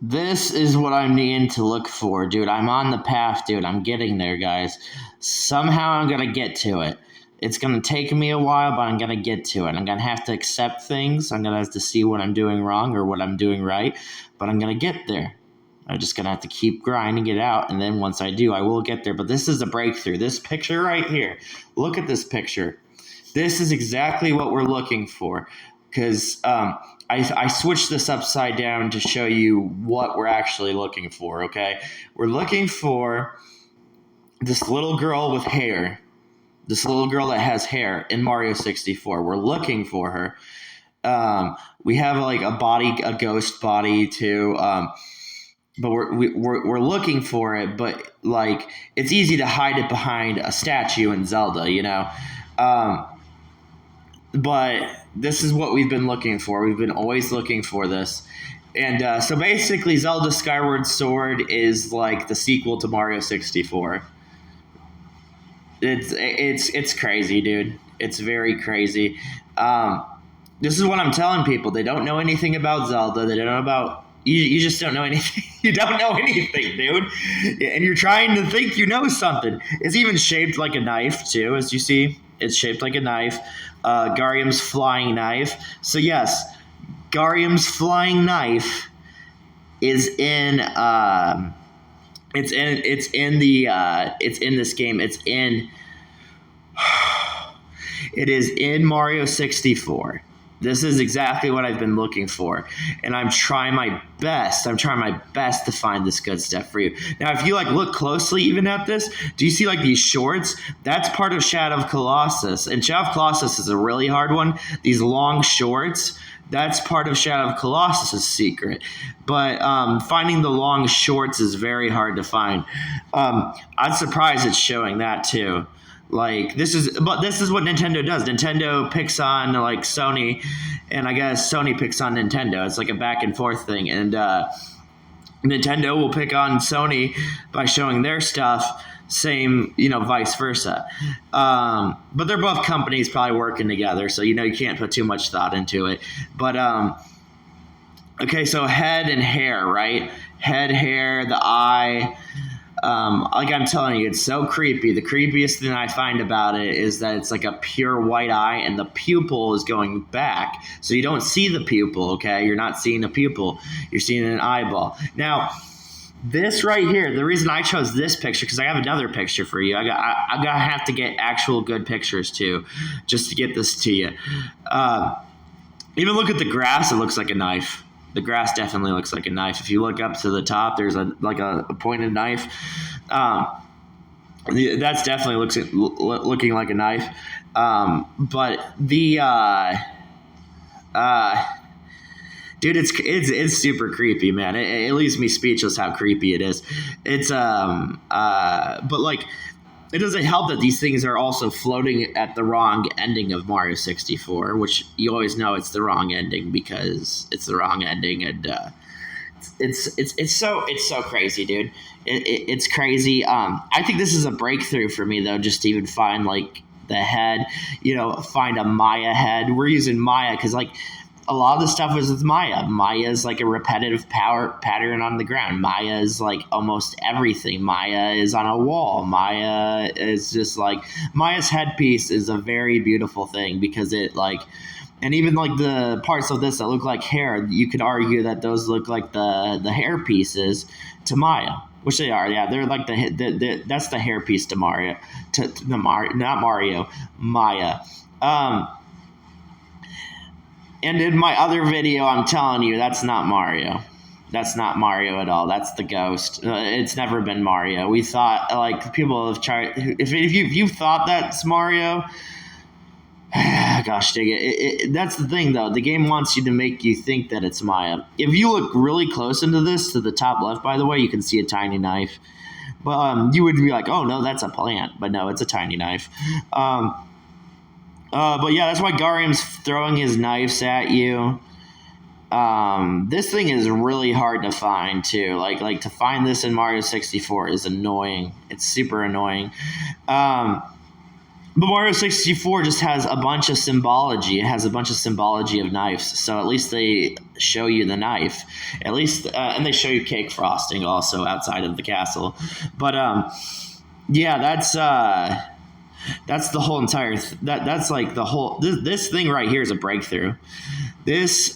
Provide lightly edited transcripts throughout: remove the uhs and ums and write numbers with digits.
This is what I'm needing to look for, dude. I'm on the path, dude. I'm getting there, guys. Somehow I'm gonna get to it. It's gonna take me a while, but I'm gonna get to it. I'm gonna have to accept things. I'm gonna have to see what I'm doing wrong or what I'm doing right, but I'm gonna get there. I'm just gonna have to keep grinding it out, and then once I do, I will get there. But this is a breakthrough. This picture right here. Look at this picture. This is exactly what we're looking for, because I switched this upside down to show you what we're actually looking for. Okay, we're looking for this little girl with hair, this little girl that has hair in Mario 64. We're looking for her. We have like a body, a ghost body too. But we're looking for it, but like it's easy to hide it behind a statue in Zelda, you know. Um, but this is what we've been looking for. We've been always looking for this. And so basically, Zelda Skyward Sword is like the sequel to Mario 64. It's crazy, dude. It's very crazy. Um, this is what I'm telling people. They don't know anything about Zelda. They don't know about you. Just don't know anything. You don't know anything, dude. And you're trying to think you know something. It's even shaped like a knife too, as you see. It's shaped like a knife. Garium's flying knife. So yes, Garium's flying knife is in. It's in this game. It is in Mario 64. This is exactly what I've been looking for, and I'm trying my best. I'm trying my best to find this good stuff for you. Now, if you like look closely even at this, do you see like these shorts? That's part of Shadow of Colossus, and Shadow of Colossus is a really hard one. These long shorts. That's part of Shadow of Colossus' secret. But finding the long shorts is very hard to find. I'm surprised it's showing that too. Like but this is what Nintendo does. Nintendo picks on like Sony, and I guess Sony picks on Nintendo. It's like a back and forth thing, and Nintendo will pick on Sony by showing their stuff. Same, vice versa. But they're both companies probably working together, so you can't put too much thought into it. But okay, so head and hair, right? Head, hair, the eye. Like I'm telling you, it's so creepy. The creepiest thing I find about it is that it's like a pure white eye, and the pupil is going back, so you don't see the pupil. Okay, you're not seeing a pupil; you're seeing an eyeball. Now, this right here, the reason I chose this picture because I have another picture for you. I gotta have to get actual good pictures too, just to get this to you. Even look at the grass; it looks like a knife. The grass definitely looks like a knife. If you look up to the top, there's a pointed knife. Um, that's definitely looking like a knife. But the uh, dude, it's super creepy, man. It leaves me speechless how creepy it is. It's but like it doesn't help that these things are also floating at the wrong ending of Mario 64, which you always know it's the wrong ending because it's the wrong ending, and it's so crazy, dude. It's crazy. I think this is a breakthrough for me though, just to even find like the head, find a Maya head. We're using Maya because like a lot of the stuff is with Maya. Maya is like a repetitive power pattern on the ground. Maya is like almost everything. Maya is on a wall. Maya is just like Maya's headpiece is a very beautiful thing because it like and even like the parts of this that look like hair, you could argue that those look like the hair pieces to Maya, which they are. Yeah, they're like that's the hair piece to Mario, to the Mario, not Mario, Maya. Um, and in my other video, I'm telling you, that's not Mario. That's not Mario at all. That's the ghost. It's never been Mario. We thought, like, people have tried. If you thought that's Mario, gosh dang it. That's the thing, though. The game wants you to make you think that it's Maya. If you look really close into this, to the top left, by the way, you can see a tiny knife. But you would be like, oh, no, that's a plant. But no, it's a tiny knife. But yeah, that's why Garium's throwing his knives at you. This thing is really hard to find too. Like to find this in Mario 64 is annoying. It's super annoying. But Mario 64 just has a bunch of symbology. It has a bunch of symbology of knives. So at least they show you the knife. At least, and they show you cake frosting also outside of the castle. But yeah, that's the whole entire. That's like the whole. This thing right here is a breakthrough. This.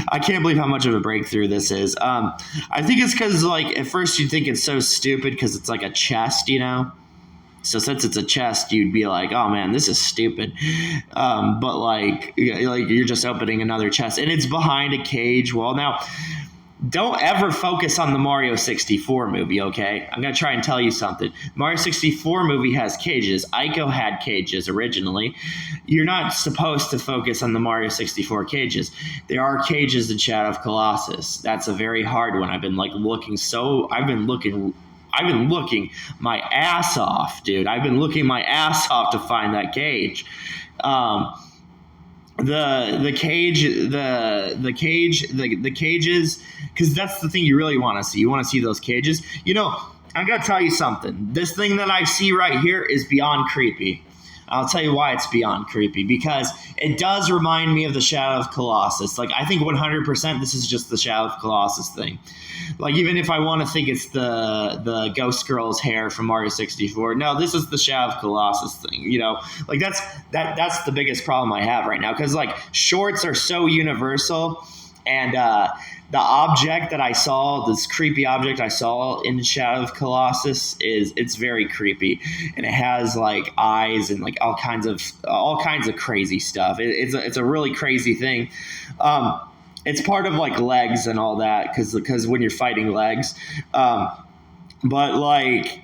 I can't believe how much of a breakthrough this is. I think it's because like at first you think it's so stupid because it's like a chest, you know. So since it's a chest, you'd be like, "Oh man, this is stupid," but like you're just opening another chest, and it's behind a cage. Well, now, don't ever focus on the Mario 64 movie, okay? I'm gonna try and tell you something. Mario 64 movie has cages. Ico had cages originally. You're not supposed to focus on the Mario 64 cages. There are cages in Shadow of Colossus. That's a very hard one. I've been looking my ass off, dude. I've been looking my ass off to find that cage. The cages, because that's the thing you really want to see. You want to see those cages. You know, I'm gonna tell you something. This thing that I see right here is beyond creepy. I'll tell you why it's beyond creepy, because it does remind me of the Shadow of Colossus. Like, I think 100% this is just the Shadow of Colossus thing. Like, even if I want to think it's the Ghost Girl's hair from Mario 64, no, this is the Shadow of Colossus thing. You know, like that's the biggest problem I have right now, because like shorts are so universal, and the object that I saw, this creepy object I saw in Shadow of Colossus, it's very creepy, and it has like eyes and like all kinds of crazy stuff. It's a really crazy thing. It's part of like legs and all that, because when you're fighting legs, but like.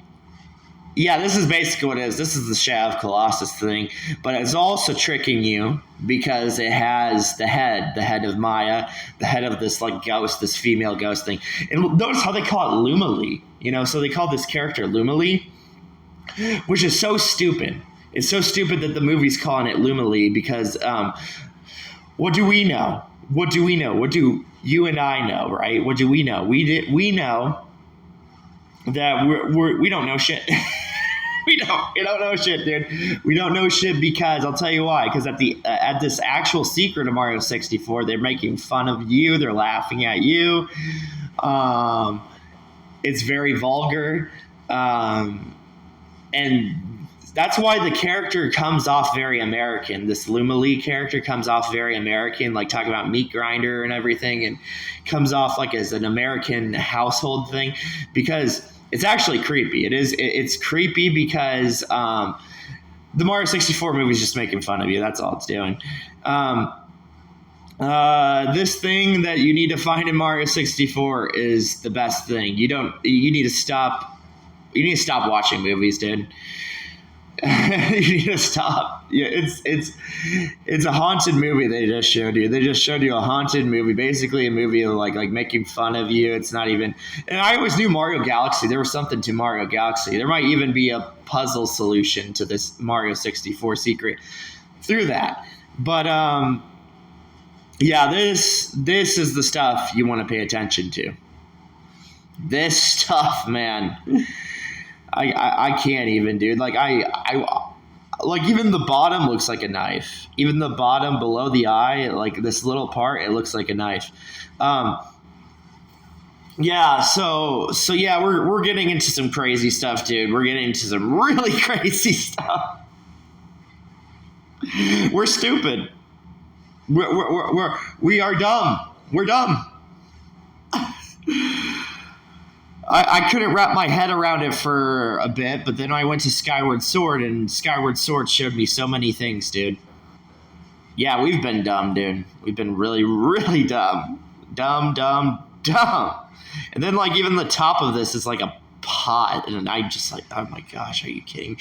Yeah, this is basically what it is. This is the Shadow of Colossus thing, but it's also tricking you because it has the head of Maya, the head of this like ghost, this female ghost thing. And notice how they call it Lumalee, you know? So they call this character Lumalee, which is so stupid. It's so stupid that the movie's calling it Lumalee because what do we know? What do we know? What do you and I know, right? What do we know? We know that we don't know shit. we don't know shit, dude. We don't know shit because I'll tell you why. Because at this actual secret of Mario 64, they're making fun of you. They're laughing at you. It's very vulgar, and that's why the character comes off very American. This Lumalee character comes off very American, like talking about meat grinder and everything, and comes off like as an American household thing, because it's actually creepy. It's creepy because the Mario 64 movie is just making fun of you. That's all it's doing. This thing that you need to find in Mario 64 is the best thing. You need to stop watching movies, dude. You need to stop. Yeah, it's a haunted movie they just showed you. They just showed you a haunted movie, basically a movie of like making fun of you. It's not even. And I always knew Mario Galaxy. There was something to Mario Galaxy. There might even be a puzzle solution to this Mario 64 secret through that. But yeah, this is the stuff you want to pay attention to. This stuff, man. I can't even, dude. Like like even the bottom looks like a knife. Even the bottom below the eye, like this little part, it looks like a knife. Yeah. So yeah, we're getting into some crazy stuff, dude. We're getting into some really crazy stuff. We're stupid. We are dumb. We're dumb. I couldn't wrap my head around it for a bit, but then I went to Skyward Sword, and Skyward Sword showed me so many things, dude. Yeah, we've been dumb, dude. We've been really, really dumb. Dumb. And then, like, even the top of this is like a pot, and I just like, oh my gosh, are you kidding?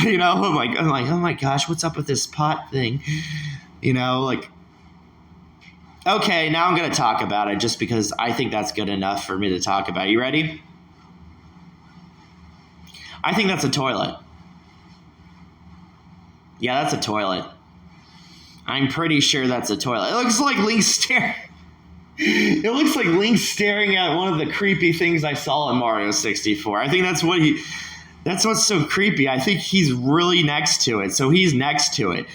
You know, I'm like, oh my gosh, what's up with this pot thing? You know, like, okay, now I'm going to talk about it just because I think that's good enough for me to talk about. You ready? I think that's a toilet. Yeah, that's a toilet. I'm pretty sure that's a toilet. It looks like Link staring. It looks like Link staring at one of the creepy things I saw in Mario 64. I think that's what That's what's so creepy. I think he's really next to it. So he's next to it.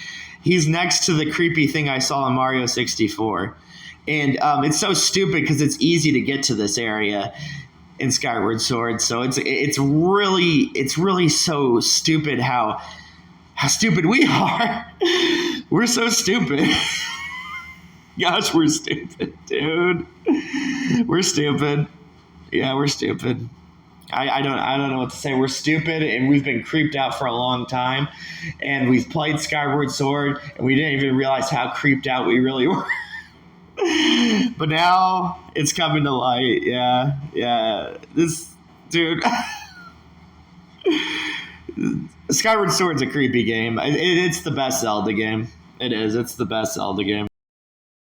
He's next to the creepy thing I saw in Mario 64. And it's so stupid because it's easy to get to this area in Skyward Sword. So it's really so stupid how stupid we are. We're so stupid. Gosh, we're stupid, dude. We're stupid. Yeah, we're stupid. I don't know what to say. We're stupid, and we've been creeped out for a long time, and we've played Skyward Sword, and we didn't even realize how creeped out we really were. But now it's coming to light. Yeah. This dude. Skyward Sword's a creepy game. It's the best Zelda game. It is. It's the best Zelda game.